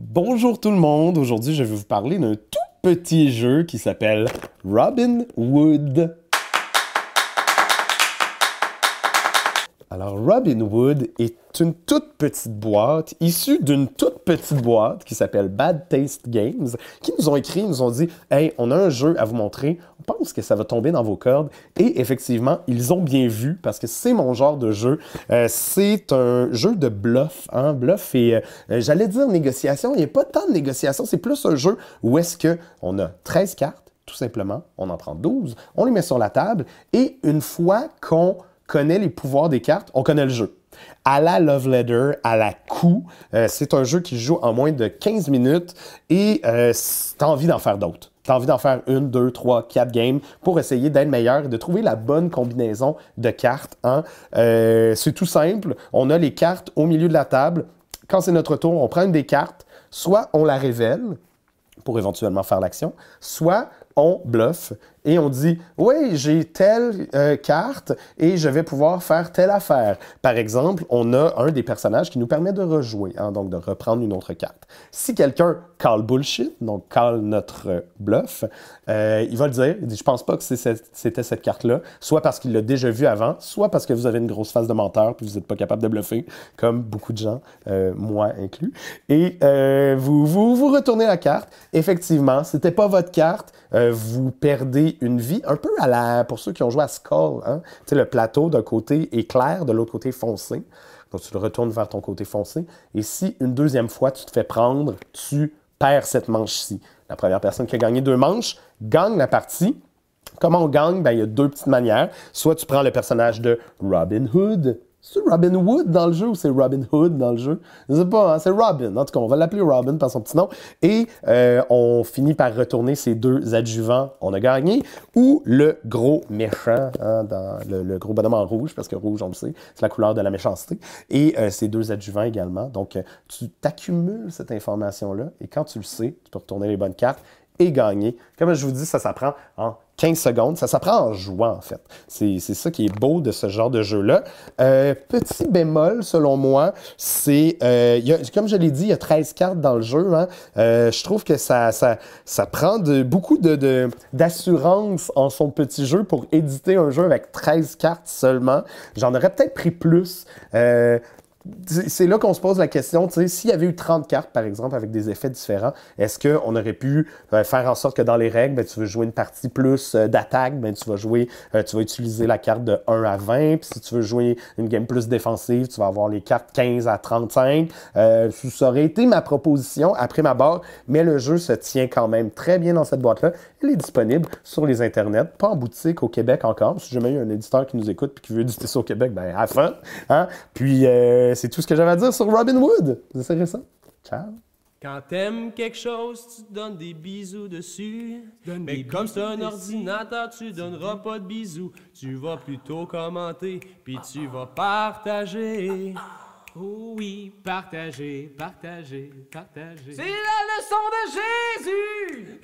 Bonjour tout le monde, aujourd'hui je vais vous parler d'un tout petit jeu qui s'appelle Robin Hood. Alors Robin Hood est une toute petite boîte issue d'une toute petite boîte qui s'appelle Bad Taste Games qui nous ont écrit, nous ont dit « Hey, on a un jeu à vous montrer, on pense que ça va tomber dans vos cordes. » Et effectivement, ils ont bien vu parce que c'est mon genre de jeu. C'est un jeu de bluff, hein? Bluff et j'allais dire négociation, il n'y a pas tant de négociation, c'est plus un jeu où est-ce qu'on a 13 cartes, tout simplement, on en prend 12, on les met sur la table et une fois qu'on connaît les pouvoirs des cartes, on connaît le jeu. À la Love Letter, à la coup, c'est un jeu qui se joue en moins de 15 minutes et t'as envie d'en faire d'autres. T'as envie d'en faire une, deux, trois, quatre games pour essayer d'être meilleur et de trouver la bonne combinaison de cartes. Hein? C'est tout simple. On a les cartes au milieu de la table. Quand c'est notre tour, on prend une des cartes. Soit on la révèle pour éventuellement faire l'action, soit on bluffe et on dit « Oui, j'ai telle carte et je vais pouvoir faire telle affaire. » Par exemple, on a un des personnages qui nous permet de rejouer, hein, donc de reprendre une autre carte. Si quelqu'un call bullshit, donc call notre bluff, il va le dire, il dit « Je pense pas que c'était cette carte-là », soit parce qu'il l'a déjà vue avant, soit parce que vous avez une grosse face de menteur puis vous n'êtes pas capable de bluffer, comme beaucoup de gens, moi inclus. Et vous retournez la carte. Effectivement, c'était pas votre carte, vous perdez une vie, un peu à la, pour ceux qui ont joué à Skull, hein? Tu sais, le plateau d'un côté est clair, de l'autre côté foncé. Donc, tu le retournes vers ton côté foncé. Et si une deuxième fois, tu te fais prendre, tu perds cette manche-ci. La première personne qui a gagné 2 manches gagne la partie. Comment on gagne? Ben, il y a 2 petites manières. Soit tu prends le personnage de Robin Hood. C'est Robin Hood dans le jeu ou c'est Robin Hood dans le jeu? Je ne sais pas, hein? C'est Robin. En tout cas, on va l'appeler Robin par son petit nom. Et on finit par retourner ces 2 adjuvants. On a gagné. Ou le gros méchant, hein, dans le gros bonhomme en rouge, parce que rouge, on le sait, c'est la couleur de la méchanceté. Et ces 2 adjuvants également. Donc, tu t'accumules cette information-là. Et quand tu le sais, tu peux retourner les bonnes cartes et gagner. Comme je vous dis, ça s'apprend en 15 secondes. Ça s'apprend en jouant, en fait. C'est ça qui est beau de ce genre de jeu-là. Petit bémol, selon moi, c'est... comme je l'ai dit, il y a 13 cartes dans le jeu. Hein. Je trouve que ça prend beaucoup d'assurance en son petit jeu pour éditer un jeu avec 13 cartes seulement. J'en aurais peut-être pris plus. C'est là qu'on se pose la question, tu sais, s'il y avait eu 30 cartes, par exemple, avec des effets différents, est-ce qu'on aurait pu faire en sorte que dans les règles, ben, tu veux jouer une partie plus d'attaque, ben, tu vas utiliser la carte de 1 à 20, puis si tu veux jouer une game plus défensive, tu vas avoir les cartes 15 à 35. Ça aurait été ma proposition après ma barre, mais le jeu se tient quand même très bien dans cette boîte-là. Elle est disponible sur les internets, pas en boutique au Québec encore. Si jamais il y a un éditeur qui nous écoute et qui veut éditer ça au Québec, ben à fond. Hein? Puis c'est tout ce que j'avais à dire sur Robin Hood. C'est récent. Ciao. Quand t'aimes quelque chose, tu te donnes des bisous dessus. Mais comme c'est un ordinateur, tu donneras pas de bisous. Tu vas plutôt commenter, puis tu vas partager. Oh oui, partager, partager, partager. C'est la leçon de Jésus!